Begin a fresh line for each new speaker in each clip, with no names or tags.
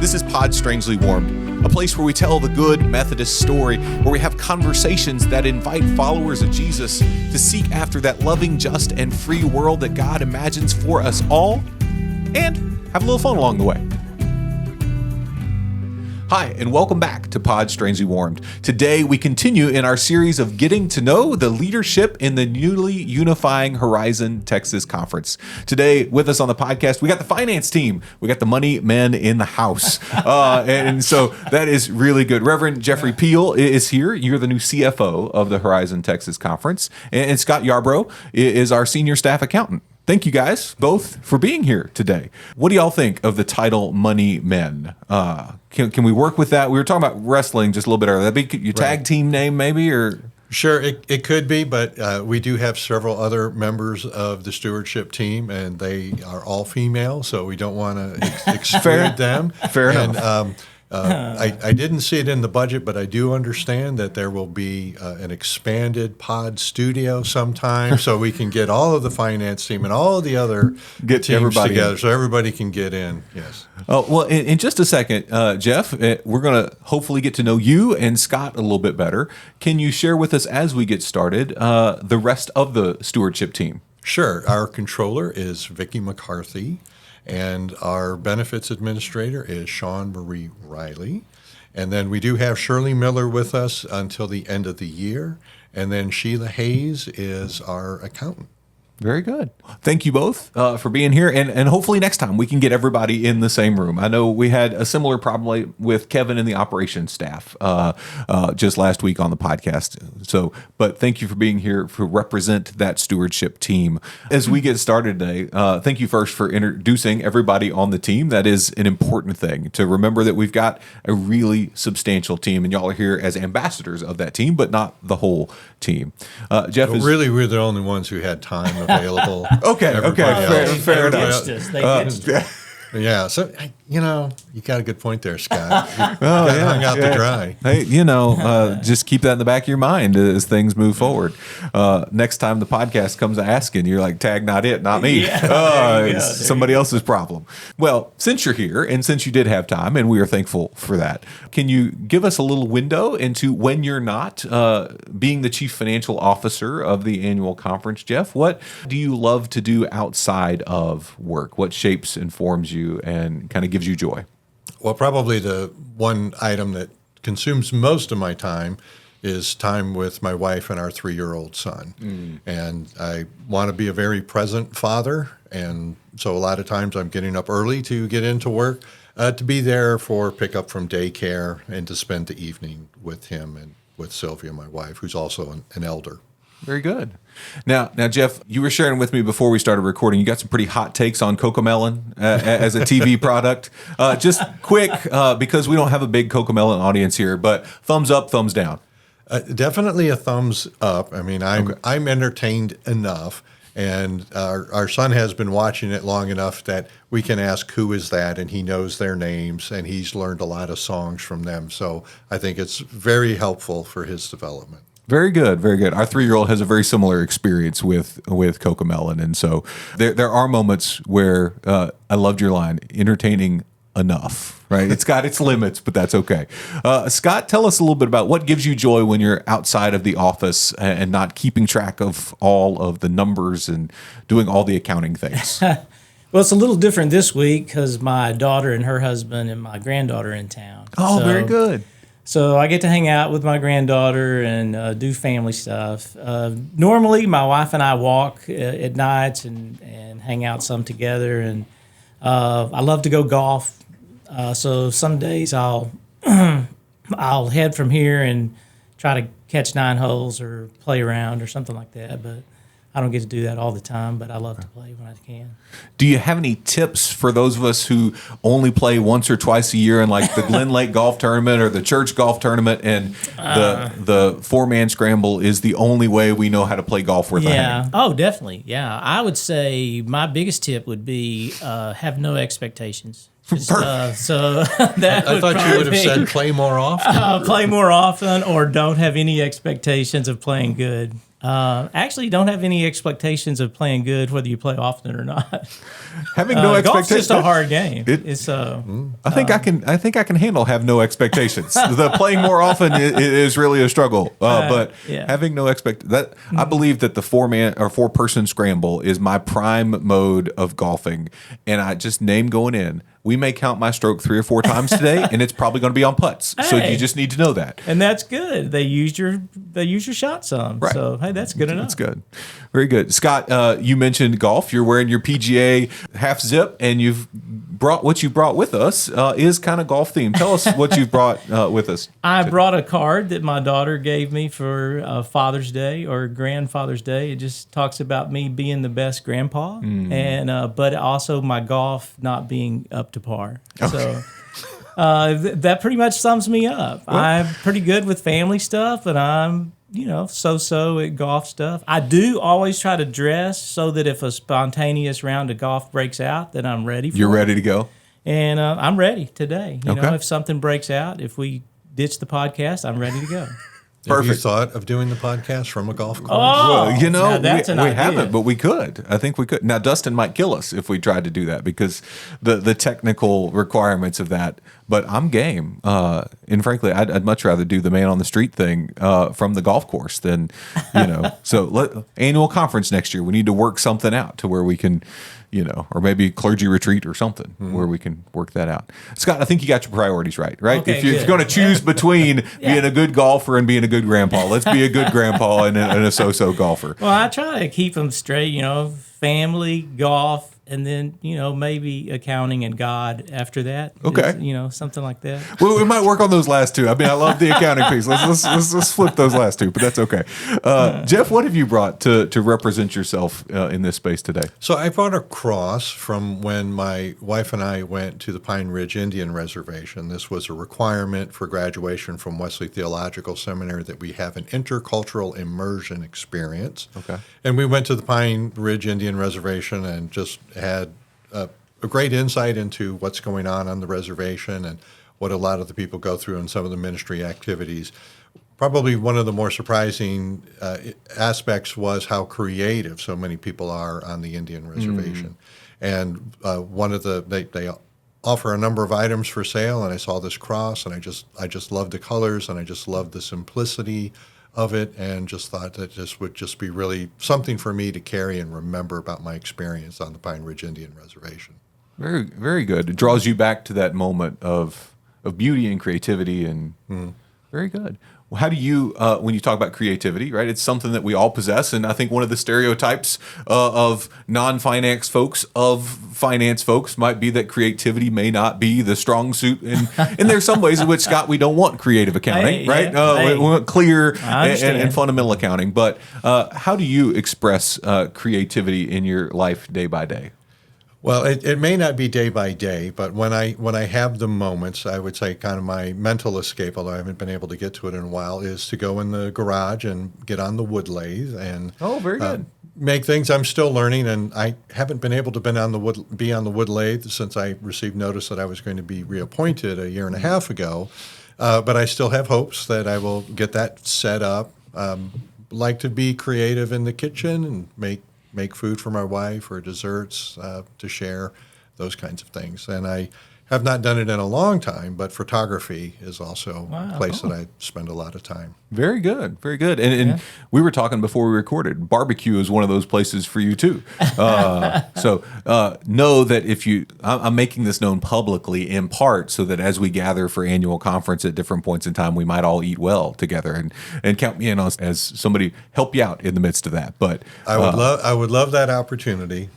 This is Pod Strangely Warmed, a place where we tell the good Methodist story, where we have conversations that invite followers of Jesus to seek after that loving, just, and free world that God imagines for us all, and have a little fun along the way. Hi, and welcome back to Pod Strangely Warmed. Today, we continue in our series of getting to know the leadership in the newly unifying Horizon Texas Conference. Today, with us on the podcast, we got the finance team. We got the money men in the house. And so that is really good. Reverend Jeffrey Pehl is here. You're the new CFO of the Horizon Texas Conference. And Scot Yarbrough is our senior staff accountant. Thank you guys both for being here today. What do y'all think of the title Money Men? Can we work with that? We were talking about wrestling just a little bit earlier. That'd be your tag team name maybe, or?
Sure, it could be, but we do have several other members of the stewardship team, and they are all female, so we don't want to exclude them.
Fair enough.
I didn't see it in the budget, but I do understand that there will be an expanded pod studio sometime, so we can get all of the finance team and all of the other teams together, so everybody can get in. Yes.
Oh, well, in just a second, Jeff, we're going to hopefully get to know you and Scott a little bit better. Can you share with us as we get started the rest of the stewardship team?
Sure. Our controller is Vicki McCarthy. And our benefits administrator is Sean Marie Riley. And then we do have Shirley Miller with us until the end of the year. And then Sheila Hayes is our accountant.
Very good. Thank you both for being here. And hopefully next time we can get everybody in the same room. I know we had a similar problem with Kevin and the operations staff just last week on the podcast. But thank you for being here to represent that stewardship team. As we get started today, thank you first for introducing everybody on the team. That is an important thing to remember, that we've got a really substantial team, and y'all are here as ambassadors of that team, but not the whole team. Jeff is
really, we're the only ones who had time available.
Okay, fair enough.
They ditched us.
Yeah, so, you got a good point there, Scott. You hung out to dry.
Hey, just keep that in the back of your mind as things move forward. Next time the podcast comes asking, you're like, tag not it, not me. It's somebody else's problem. Well, since you're here and since you did have time, and we are thankful for that, can you give us a little window into when you're not being the chief financial officer of the annual conference, Jeff? What do you love to do outside of work? What shapes and forms you and kind of gives you joy?
Well, probably the one item that consumes most of my time is time with my wife and our 3-year-old son. And I want to be a very present father. And so a lot of times I'm getting up early to get into work, to be there for pickup from daycare and to spend the evening with him and with Sylvia, my wife, who's also an elder.
Very good. Now, Jeff, you were sharing with me before we started recording, you got some pretty hot takes on CoComelon as a TV product. Just quick, because we don't have a big CoComelon audience here, but thumbs up, thumbs down.
Definitely a thumbs up. I mean, I'm entertained enough, and our son has been watching it long enough that we can ask who is that, and he knows their names, and he's learned a lot of songs from them. So I think it's very helpful for his development.
Very good, very good. Our 3-year-old has a very similar experience with CoComelon, and so there are moments where I loved your line, entertaining enough, right? It's got its limits, but that's okay. Scott, tell us a little bit about what gives you joy when you're outside of the office and not keeping track of all of the numbers and doing all the accounting things.
Well, it's a little different this week because my daughter and her husband and my granddaughter are in town.
Oh, very good.
So I get to hang out with my granddaughter and do family stuff. Normally, my wife and I walk at nights and hang out some together. And I love to go golf. So some days I'll head from here and try to catch 9 holes or play around or something like that. But I don't get to do that all the time, but I love to play when I can.
Do you have any tips for those of us who only play once or twice a year in like the Glen Lake golf tournament or the church golf tournament, and the 4-man scramble is the only way we know how to play golf worth a hang?
Oh, definitely. Yeah. I would say my biggest tip would be have no expectations. So that
I thought you would have said play more often.
Play more often, or don't have any expectations of playing good. Actually, don't have any expectations of playing good, whether you play often or not.
Having no
Golf's
expectations.
just a hard game.
I think I can handle have no expectations. The playing more often is really a struggle. But having no I believe that the 4-person scramble is my prime mode of golfing, and I just name going in. We may count my stroke 3 or 4 times today, and it's probably going to be on putts. So you just need to know that.
And that's good. They used your shot some.
Right.
So hey, that's good enough.
That's good. Very good. Scott, you mentioned golf. You're wearing your PGA half zip, and you've brought with us is kind of golf themed. Tell us what you've brought with us.
I brought a card that my daughter gave me for Father's Day or Grandfather's Day. It just talks about me being the best grandpa, and but also my golf not being up to par. Okay. So that pretty much sums me up. Well, I'm pretty good with family stuff, but I'm so-so at golf stuff. I do always try to dress so that if a spontaneous round of golf breaks out, that I'm ready for
You're ready to go?
And I'm ready today. You know, if something breaks out, if we ditch the podcast, I'm ready to go.
Have you thought of doing the podcast from a golf course?
Oh,
well,
that's an idea.
We haven't, but we could. I think we could. Now, Dustin might kill us if we tried to do that because the technical requirements of that. But I'm game. And frankly, I'd much rather do the man on the street thing from the golf course than, So annual conference next year. We need to work something out to where we can, or maybe clergy retreat or something where we can work that out. Scott, I think you got your priorities right?
Okay,
if you're going to choose between being a good golfer and being a good grandpa, let's be a good grandpa and a so-so golfer.
Well, I try to keep them straight, family, golf, and then, maybe accounting and God after that.
Okay.
Something like that.
Well, we might work on those last two. I mean, I love the accounting piece. Let's flip those last two, but that's okay. Jeff, what have you brought to represent yourself in this space today?
So I brought a cross from when my wife and I went to the Pine Ridge Indian Reservation. This was a requirement for graduation from Wesley Theological Seminary that we have an intercultural immersion experience.
Okay.
And we went to the Pine Ridge Indian Reservation and just had a great insight into what's going on the reservation and what a lot of the people go through in some of the ministry activities. Probably one of the more surprising aspects was how creative so many people are on the Indian reservation. And they offer a number of items for sale, and I saw this cross, and I just loved the colors, and I just loved the simplicity of it, and just thought that this would just be really something for me to carry and remember about my experience on the Pine Ridge Indian Reservation.
Very, very good. It draws you back to that moment of beauty and creativity, and very good. Well, how do you, when you talk about creativity, right? It's something that we all possess, and I think one of the stereotypes of non-finance folks of finance folks might be that creativity may not be the strong suit, and there's some ways in which, Scott, we don't want creative accounting, right? We want clear and fundamental accounting. But how do you express creativity in your life day by day?
Well, it may not be day by day, but when I have the moments, I would say kind of my mental escape, although I haven't been able to get to it in a while, is to go in the garage and get on the wood lathe and
very good.
Make things. I'm still learning, and I haven't been able to be on the wood lathe since I received notice that I was going to be reappointed a year and a half ago. But I still have hopes that I will get that set up. Like to be creative in the kitchen and make food for my wife or desserts to share, those kinds of things. And I have not done it in a long time, but photography is also a place that I spend a lot of time.
Very good, very good. And we were talking before we recorded, barbecue is one of those places for you too. So know that I'm making this known publicly in part so that as we gather for annual conference at different points in time, we might all eat well together, and count me in as somebody help you out in the midst of that. But
I would love that opportunity.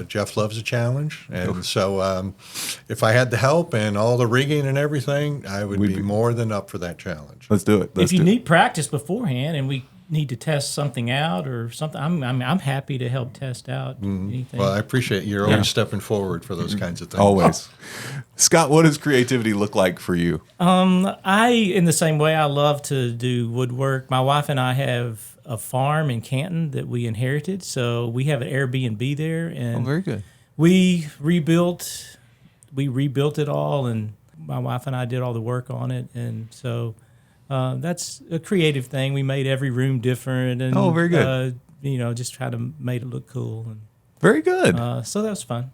Jeff loves a challenge, and so if I had the help and all the rigging and everything, I would be more than up for that challenge.
Let's do it.
If you need practice beforehand, and we need to test something out or something, I'm happy to help test out anything.
Well, I appreciate you're always stepping forward for those kinds of things.
Always. Scott, what does creativity look like for you?
In the same way, I love to do woodwork. My wife and I have a farm in Canton that we inherited, so we have an Airbnb there, and
very good.
We rebuilt it all, and my wife and I did all the work on it, and so that's a creative thing. We made every room different, and
Oh, very good.
Just try to make it look cool. And
Very good.
so that was fun.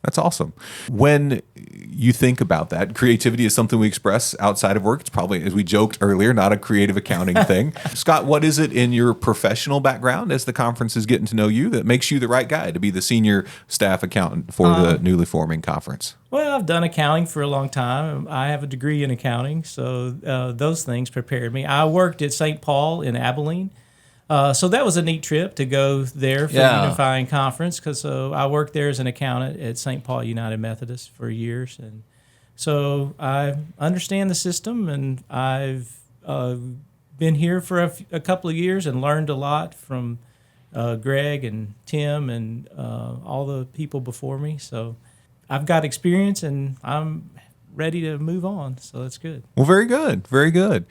That's awesome. When you think about that, creativity is something we express outside of work. It's probably, as we joked earlier, not a creative accounting thing. Scott, what is it in your professional background as the conference is getting to know you that makes you the right guy to be the senior staff accountant for the newly forming conference?
Well, I've done accounting for a long time. I have a degree in accounting, so those things prepared me. I worked at St. Paul in Abilene. So that was a neat trip to go there for the Unifying Conference, because I worked there as an accountant at St. Paul United Methodist for years. And so I understand the system, and I've been here for a couple of years and learned a lot from Greg and Tim and all the people before me. So I've got experience, and I'm ready to move on. So that's good.
Well, very good. Very good.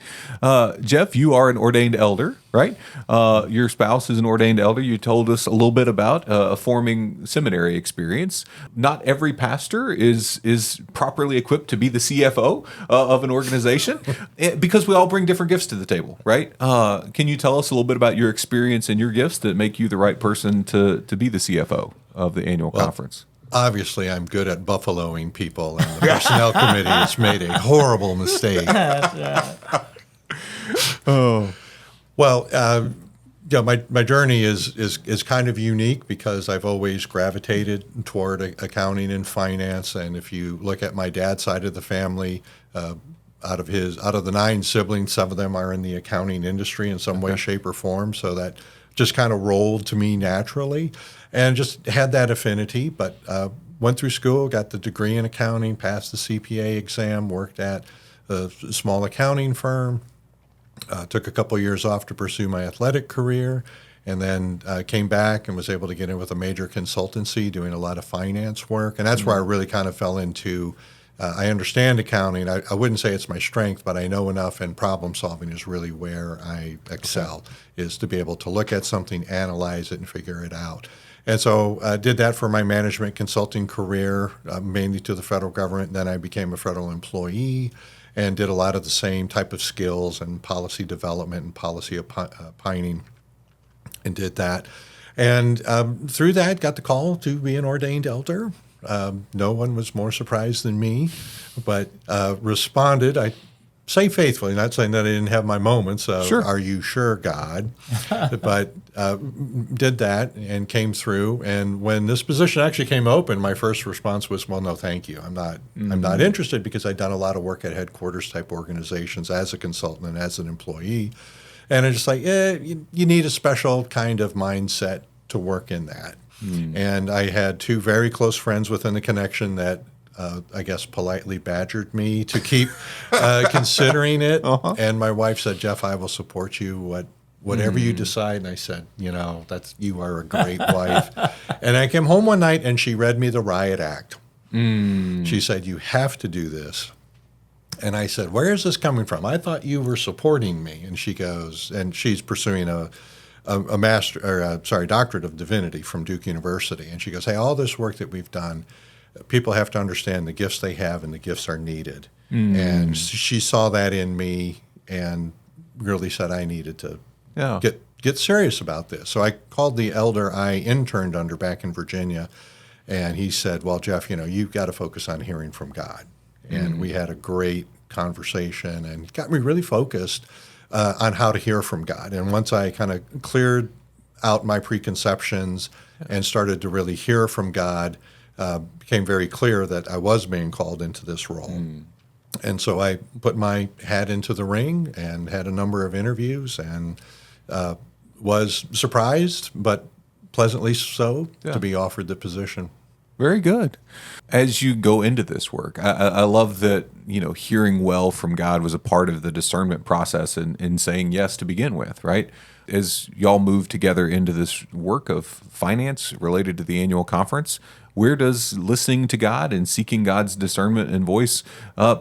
Jeff, you are an ordained elder, right? Your spouse is an ordained elder. You told us a little bit about a forming seminary experience. Not every pastor is properly equipped to be the CFO of an organization because we all bring different gifts to the table, right? Can you tell us a little bit about your experience and your gifts that make you the right person to be the CFO of the annual conference?
Obviously, I'm good at buffaloing people, and the personnel committee has made a horrible mistake. Oh, well, my journey is kind of unique because I've always gravitated toward accounting and finance. And if you look at my dad's side of the family, out of the 9 siblings, 7 of them are in the accounting industry in some way, shape, or form. So that just kind of rolled to me naturally. And just had that affinity, but went through school, got the degree in accounting, passed the CPA exam, worked at a small accounting firm, took a couple of years off to pursue my athletic career, and then came back and was able to get in with a major consultancy doing a lot of finance work. And that's where I really kind of fell into, I understand accounting. I wouldn't say it's my strength, but I know enough, and problem solving is really where I excel, is to be able to look at something, analyze it, and figure it out. And so I did that for my management consulting career, mainly to the federal government. Then I became a federal employee and did a lot of the same type of skills and policy development and policy opining, and did that. And through that, got the call to be an ordained elder. No one was more surprised than me, but responded. I say faithfully, not saying that I didn't have my moments of,
Sure.
Are you sure, God? But did that and came through. And when this position actually came open, my first response was, well, no, thank you. I'm not interested, because I'd done a lot of work at headquarters type organizations as a consultant and as an employee. And it's just like, you need a special kind of mindset to work in that. And I had 2 very close friends within the connection that I guess politely badgered me to keep considering it. And my wife said, Jeff, I will support you, whatever you decide. And I said, you are a great wife. And I came home one night and she read me the riot act. She said, you have to do this. And I said, where is this coming from? I thought you were supporting me. And she goes, and she's pursuing a doctorate of divinity from Duke University. And she goes, hey, all this work that we've done, people have to understand the gifts they have, and the gifts are needed. And she saw that in me and really said I needed to get serious about this. So I called the elder I interned under back in Virginia, and he said, well, Jeff, you've got to focus on hearing from God. And we had a great conversation and got me really focused on how to hear from God. And once I kind of cleared out my preconceptions and started to really hear from God, became very clear that I was being called into this role. And so I put my hat into the ring and had a number of interviews, and was surprised, but pleasantly so, to be offered the position.
Very good. As you go into this work, I love that, hearing well from God was a part of the discernment process in saying yes to begin with, right? As y'all move together into this work of finance related to the annual conference, where does listening to God and seeking God's discernment and voice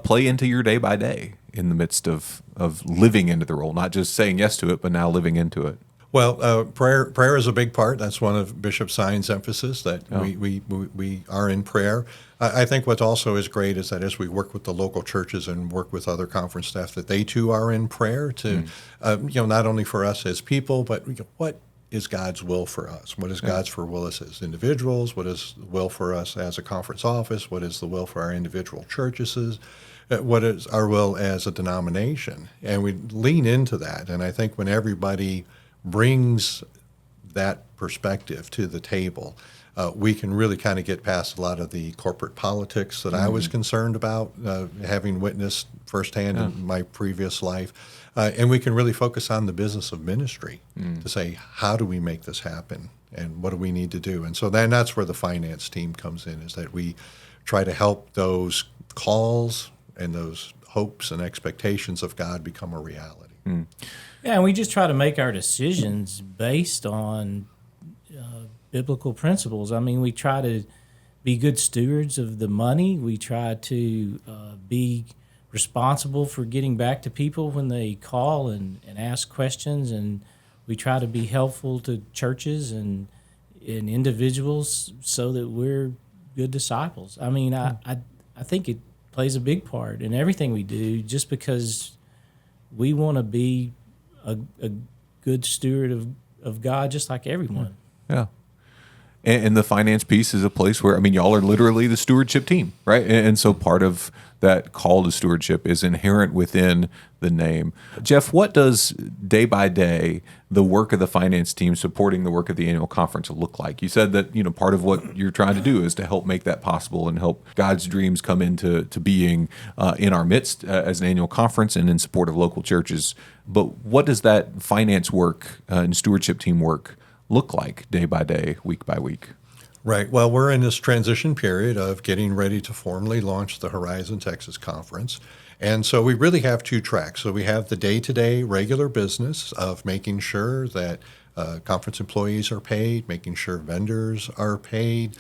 play into your day by day in the midst of living into the role, not just saying yes to it, but now living into it?
Well, prayer is a big part. That's one of Bishop Sign's emphasis, that we are in prayer. I think what also is great is that as we work with the local churches and work with other conference staff, that they too are in prayer to, not only for us as people, but what is God's will for us? What is God's will as individuals? What is the will for us as a conference office? What is the will for our individual churches? What is our will as a denomination? And we lean into that. And I think when everybody brings that perspective to the table, we can really kind of get past a lot of the corporate politics that I was concerned about, having witnessed firsthand in my previous life. And we can really focus on the business of ministry to say, how do we make this happen? And what do we need to do? And so then that's where the finance team comes in, is that we try to help those calls and those hopes and expectations of God become a reality.
Yeah, and we just try to make our decisions based on biblical principles. I mean, we try to be good stewards of the money. We try to be responsible for getting back to people when they call and ask questions, and we try to be helpful to churches and individuals so that we're good disciples. I mean, I think it plays a big part in everything we do, just because we want to be a good steward of God, just like everyone.
Yeah. And the finance piece is a place where, I mean, y'all are literally the stewardship team, right? And so part of that call to stewardship is inherent within the name. Jeff, what does day by day the work of the finance team supporting the work of the annual conference look like? You said that, part of what you're trying to do is to help make that possible and help God's dreams come into being in our midst as an annual conference and in support of local churches. But what does that finance work and stewardship team work look like day by day, week by week?
Right. Well, we're in this transition period of getting ready to formally launch the Horizon Texas Conference. And so we really have two tracks. So we have the day-to-day regular business of making sure that conference employees are paid, making sure vendors are paid,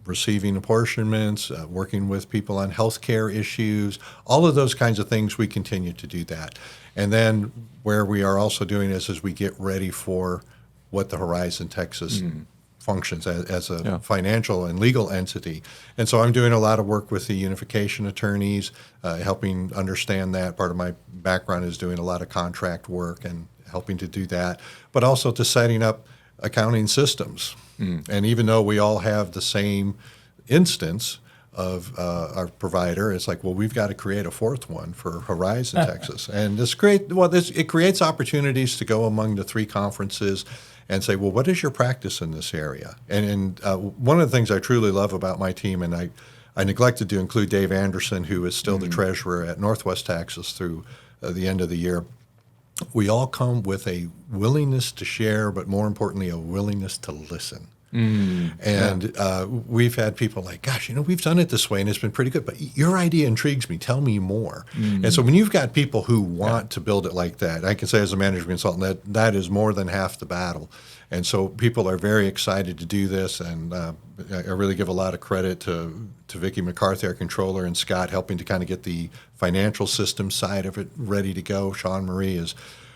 receiving apportionments, working with people on healthcare issues, all of those kinds of things. We continue to do that. And then where we are also doing is as we get ready for what the Horizon Texas functions as a financial and legal entity. And so I'm doing a lot of work with the unification attorneys, helping understand that. Part of my background is doing a lot of contract work and helping to do that, but also to setting up accounting systems. And even though we all have the same instance of our provider, it's like, well, we've got to create a fourth one for Horizon Texas. And it creates opportunities to go among the three conferences and say, well, what is your practice in this area? And one of the things I truly love about my team, and I neglected to include Dave Anderson, who is still the treasurer at Northwest Texas through the end of the year, we all come with a willingness to share, but more importantly, a willingness to listen. And we've had people like, gosh, we've done it this way and it's been pretty good, but your idea intrigues me. Tell me more. And so when you've got people who want to build it like that, I can say as a management consultant that is more than half the battle. And so people are very excited to do this. And I really give a lot of credit to Vicki McCarthy, our controller, and Scott helping to kind of get the financial system side of it ready to go. Sean Marie is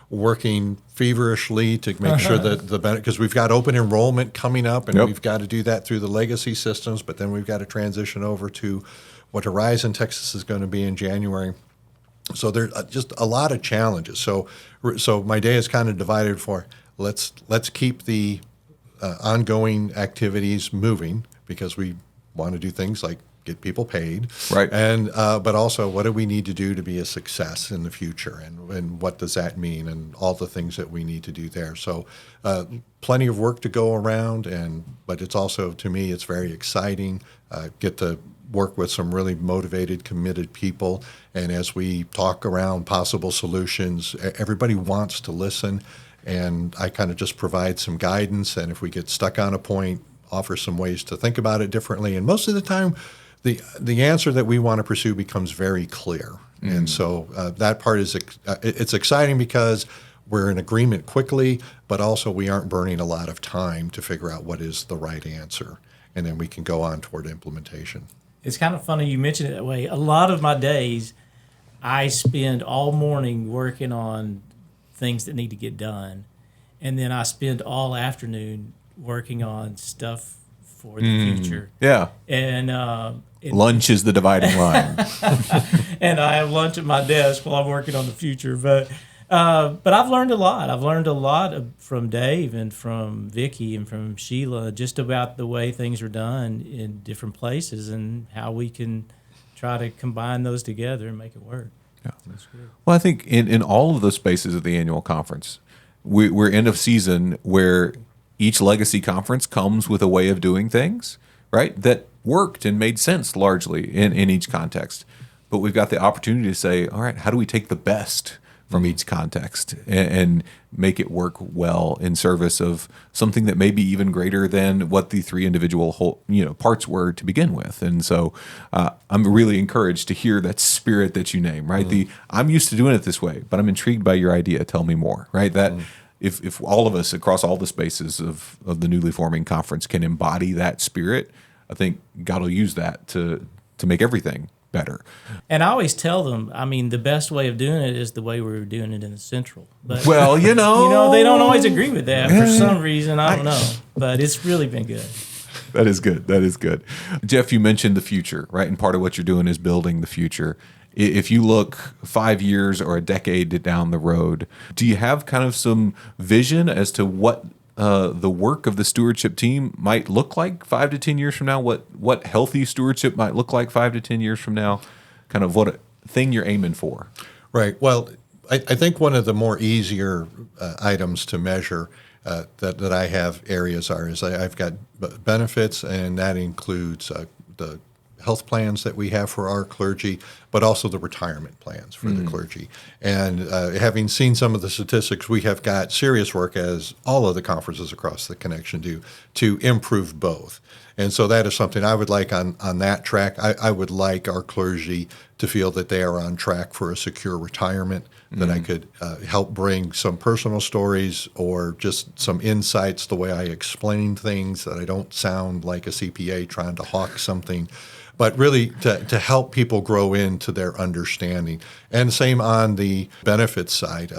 working feverishly to make sure that because we've got open enrollment coming up, and we've got to do that through the legacy systems, but then we've got to transition over to what Horizon Texas is going to be in January. So there's just a lot of challenges. So my day is kind of divided for let's keep the ongoing activities moving, because we want to do things like get people paid,
right?
And but also, what do we need to do to be a success in the future, and what does that mean, and all the things that we need to do there. So, plenty of work to go around, but it's also, to me, it's very exciting. Get to work with some really motivated, committed people, and as we talk around possible solutions, everybody wants to listen, and I kind of just provide some guidance, and if we get stuck on a point, offer some ways to think about it differently, and most of the time, the answer that we want to pursue becomes very clear. And so that part is it's exciting because we're in agreement quickly, but also we aren't burning a lot of time to figure out what is the right answer, and then we can go on toward implementation.
It's kind of funny you mention it that way. A lot of my days, I spend all morning working on things that need to get done, and then I spend all afternoon working on stuff for the future.
Yeah.
And
Lunch is the dividing line.
and I have lunch at my desk while I'm working on the future. But I've learned a lot. I've learned a lot from Dave and from Vicky and from Sheila just about the way things are done in different places and how we can try to combine those together and make it work.
Yeah. That's good. Well, I think in all of the spaces of the annual conference, we're end of season where each legacy conference comes with a way of doing things, right, that worked and made sense largely in each context. But we've got the opportunity to say, all right, how do we take the best from each context and make it work well in service of something that may be even greater than what the three individual parts were to begin with. And so I'm really encouraged to hear that spirit that you name, right? I'm used to doing it this way, but I'm intrigued by your idea. Tell me more, right? That if all of us across all the spaces of the newly forming conference can embody that spirit, I think God will use that to make everything better.
And I always tell them, I mean, the best way of doing it is the way we were doing it in the Central. But
well,
they don't always agree with that for some reason. I don't know, but it's really been good.
That is good. That is good. Jeff, you mentioned the future, right? And part of what you're doing is building the future. If you look 5 years or a decade down the road, do you have kind of some vision as to what the work of the stewardship team might look like 5 to 10 years from now? What healthy stewardship might look like 5 to 10 years from now? Kind of what thing you're aiming for?
Right. Well, I think one of the more easier items to measure that I have areas is I've got benefits, and that includes the health plans that we have for our clergy, but also the retirement plans for the clergy. And having seen some of the statistics, we have got serious work, as all of the conferences across the connection do, to improve both. And so that is something I would like on that track. I would like our clergy to feel that they are on track for a secure retirement, that I could help bring some personal stories or just some insights, the way I explain things, that I don't sound like a CPA trying to hawk something, but really to help people grow into their understanding. And same on the benefits side.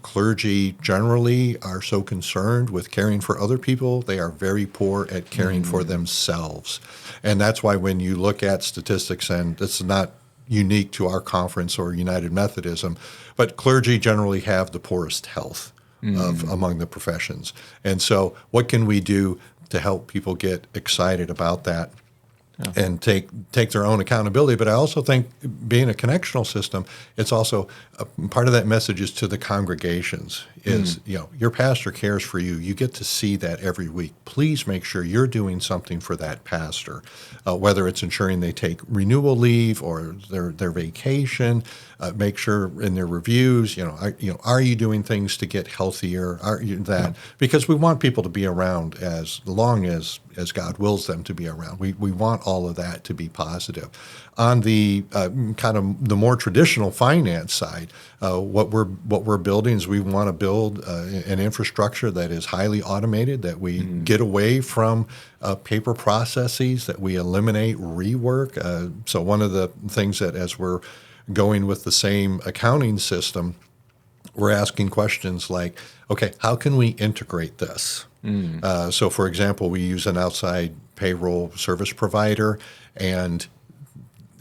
Clergy generally are so concerned with caring for other people, they are very poor at caring for themselves. And that's why when you look at statistics, and it's not unique to our conference or United Methodism, but clergy generally have the poorest health among the professions. And so what can we do to help people get excited about that? And take their own accountability. But I also think, being a connectional system, it's also part of that message is to the congregations is, your pastor cares for you. You get to see that every week. Please make sure you're doing something for that pastor, whether it's ensuring they take renewal leave or their vacation. Make sure in their reviews, are you doing things to get healthier? Because we want people to be around as long as God wills them to be around. We want all of that to be positive. On the kind of the more traditional finance side, what we're building is we want to build an infrastructure that is highly automated, that we get away from paper processes, that we eliminate rework. So one of the things that, as we're going with the same accounting system, we're asking questions like, okay, how can we integrate this? So, for example, we use an outside payroll service provider, and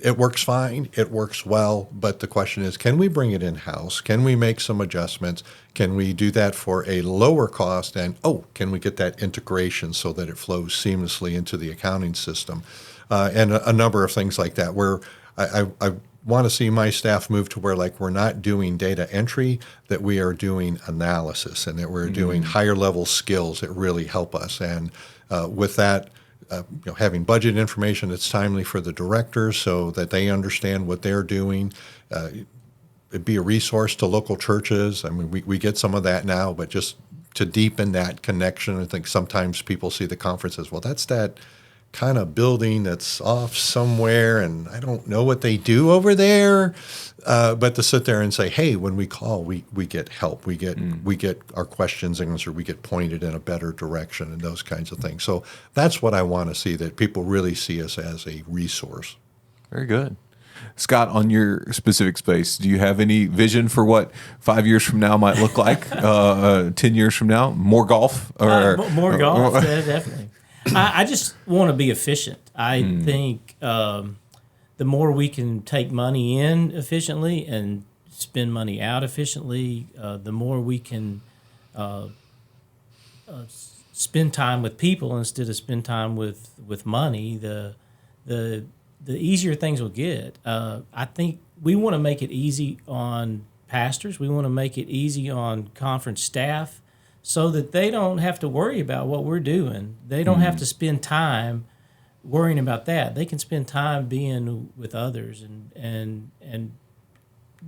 it works fine. It works well. But the question is, can we bring it in-house? Can we make some adjustments? Can we do that for a lower cost? And, can we get that integration so that it flows seamlessly into the accounting system? And a number of things like that, where I want to see my staff move to where, like, we're not doing data entry, that we are doing analysis, and that we're doing higher level skills that really help us. And with that, having budget information that's timely for the directors so that they understand what they're doing. It'd be a resource to local churches. I mean, we get some of that now, but just to deepen that connection, I think sometimes people see the conference as, well, that's that kind of building that's off somewhere, and I don't know what they do over there. But to sit there and say, hey, when we call, we get help. We get our questions answered. We get pointed in a better direction, and those kinds of things. So that's what I want to see, that people really see us as a resource.
Very good. Scott, on your specific space, do you have any vision for what 5 years from now might look like? 10 years from now? More golf?
More golf, definitely. I just want to be efficient. I think the more we can take money in efficiently and spend money out efficiently, the more we can spend time with people instead of spend time with money. The easier things will get. I think we want to make it easy on pastors. We want to make it easy on conference staff so that they don't have to worry about what we're doing. They don't have to spend time worrying about that. They can spend time being with others and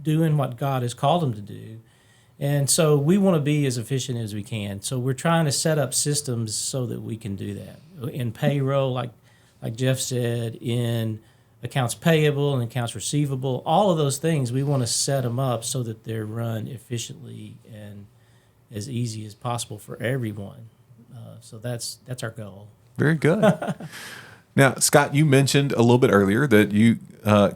doing what God has called them to do. And so we want to be as efficient as we can. So we're trying to set up systems so that we can do that. In payroll, like Jeff said, in accounts payable and accounts receivable, all of those things, we want to set them up so that they're run efficiently and as easy as possible for everyone. So that's our goal.
Very good. Now, Scott, you mentioned a little bit earlier that you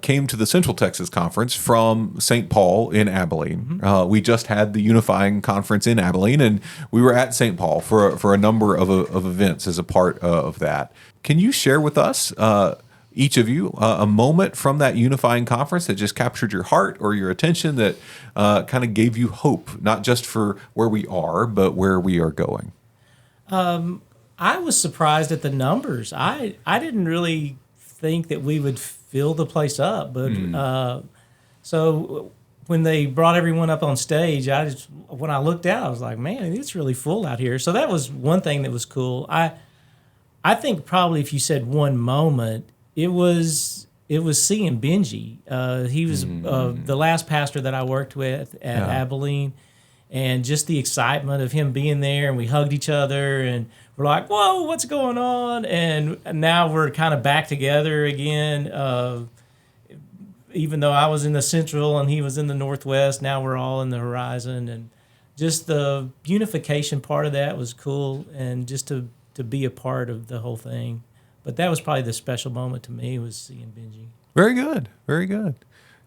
came to the Central Texas Conference from St. Paul in Abilene. We just had the Unifying Conference in Abilene, and we were at St. Paul for a number of events as a part of that. Can you share with us, each of you, a moment from that Unifying Conference that just captured your heart or your attention that kind of gave you hope, not just for where we are, but where we are going?
I was surprised at the numbers. I didn't really think that we would fill the place up, but so when they brought everyone up on stage, when I looked out, I was like, man, it's really full out here. So that was one thing that was cool. I think probably if you said one moment, it was seeing Benji. He was the last pastor that I worked with at Abilene, and just the excitement of him being there, and we hugged each other, and we're like, whoa, what's going on? And now we're kind of back together again. Even though I was in the Central and he was in the Northwest, now we're all in the Horizon. And just the unification part of that was cool, and just to be a part of the whole thing. But that was probably the special moment to me, was seeing Benji.
Very good. Very good.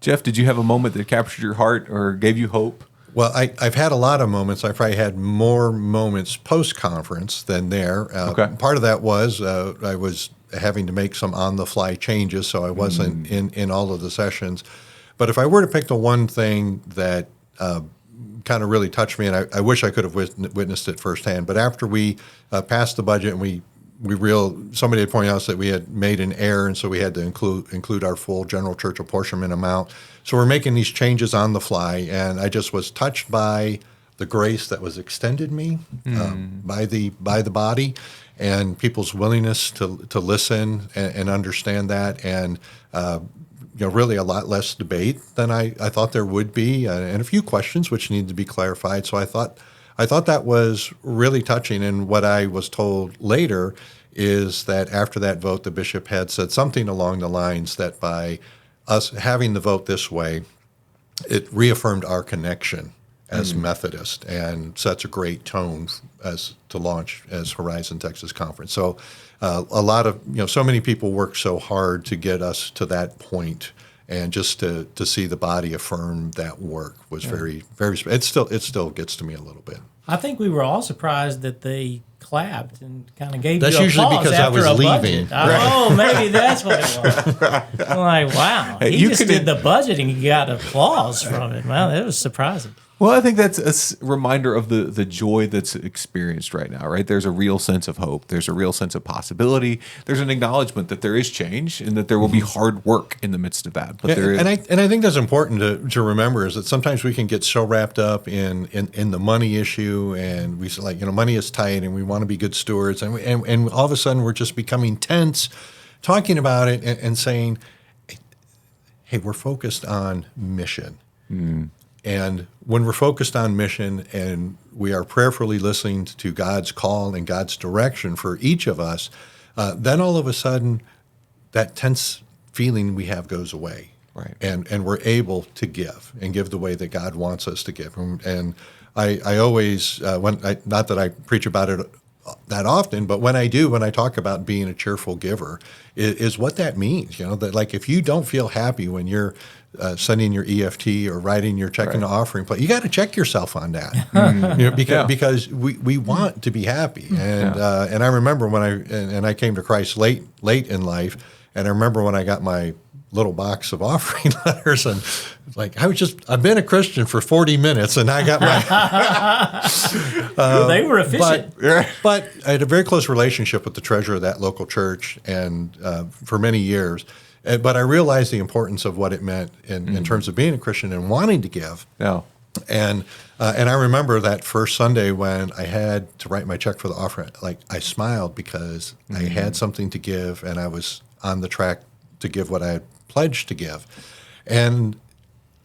Jeff, did you have a moment that captured your heart or gave you hope?
Well, I've had a lot of moments. I probably had more moments post-conference than there. Part of that was I was having to make some on-the-fly changes, so I wasn't in all of the sessions. But if I were to pick the one thing that kind of really touched me, and I wish I could have witnessed it firsthand, but after we passed the budget and somebody had pointed out that we had made an error, and so we had to include our full general church apportionment amount. So we're making these changes on the fly, and I just was touched by the grace that was extended me by the body, and people's willingness to listen and understand that, and really a lot less debate than I thought there would be, and a few questions which need to be clarified. So I thought that was really touching. And what I was told later is that after that vote, the bishop had said something along the lines that by us having the vote this way, it reaffirmed our connection as Methodist and sets a great tone as to launch as Horizon Texas Conference. So a lot of, so many people work so hard to get us to that point, and just to see the body affirm that work was very, very, it still gets to me a little bit.
I think we were all surprised that they clapped and kind of gave
That's
you
usually
applause
because I
after
was
a
leaving.
budget. Oh, maybe that's what it was. I'm like, wow,
Hey,
he just did the budget and he got applause from it. Wow, that was surprising.
Well, I think that's a reminder of the joy that's experienced right now, right? There's a real sense of hope. There's a real sense of possibility. There's an acknowledgement that there is change and that there will be hard work in the midst of that. But
and I think that's important to remember, is that sometimes we can get so wrapped up in the money issue, and we say, like, money is tight and we want to be good stewards, and all of a sudden we're just becoming tense talking about it and saying, hey, we're focused on mission. And when we're focused on mission and we are prayerfully listening to God's call and God's direction for each of us, then all of a sudden that tense feeling we have goes away.
Right.
And we're able to give the way that God wants us to give. And I always, not that I preach about it that often, but when I do, when I talk about being a cheerful giver, is what that means. That like if you don't feel happy when you're sending your EFT or writing your check into offering plate, you got to check yourself on that. Because we want to be happy. And and I remember when I came to Christ late in life, and I remember when I got my little box of offering letters, and like I've been a Christian for 40 minutes, and I got my.
They were efficient,
but I had a very close relationship with the treasurer of that local church, and for many years. But I realized the importance of what it meant in terms of being a Christian and wanting to give.
Yeah.
And I remember that first Sunday when I had to write my check for the offering. Like I smiled because I had something to give, and I was on the track to give what I had pledged to give. And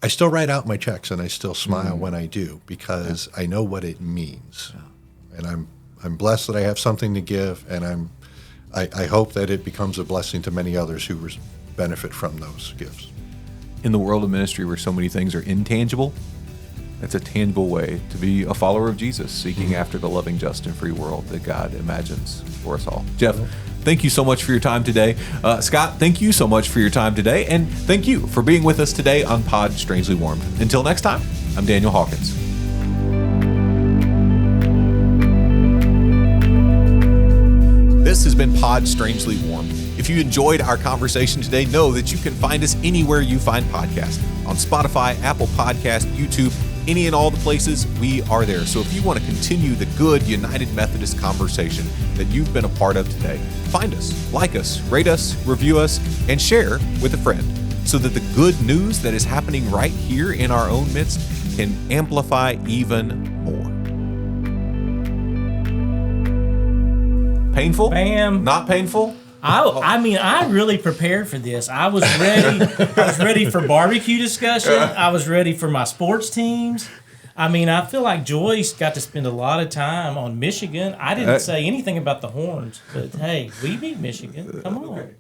I still write out my checks, and I still smile when I do, because I know what it means. And I'm blessed that I have something to give, and I hope that it becomes a blessing to many others who benefit from those gifts.
In the world of ministry where so many things are intangible, it's a tangible way to be a follower of Jesus, seeking after the loving, just, and free world that God imagines for us all. Jeff, thank you so much for your time today. Scott, thank you so much for your time today. And thank you for being with us today on Pod Strangely Warmed. Until next time, I'm Daniel Hawkins. This has been Pod Strangely Warmed. If you enjoyed our conversation today, know that you can find us anywhere you find podcasts. On Spotify, Apple Podcast, YouTube, any and all the places, we are there. So if you want to continue the good United Methodist conversation that you've been a part of today, find us, like us, rate us, review us, and share with a friend, so that the good news that is happening right here in our own midst can amplify even more. Painful?
Bam.
Not painful?
I mean, I really prepared for this. I was ready. I was ready for barbecue discussion. I was ready for my sports teams. I mean, I feel like Joyce got to spend a lot of time on Michigan. I didn't say anything about the Horns, but hey, we beat Michigan. Come on.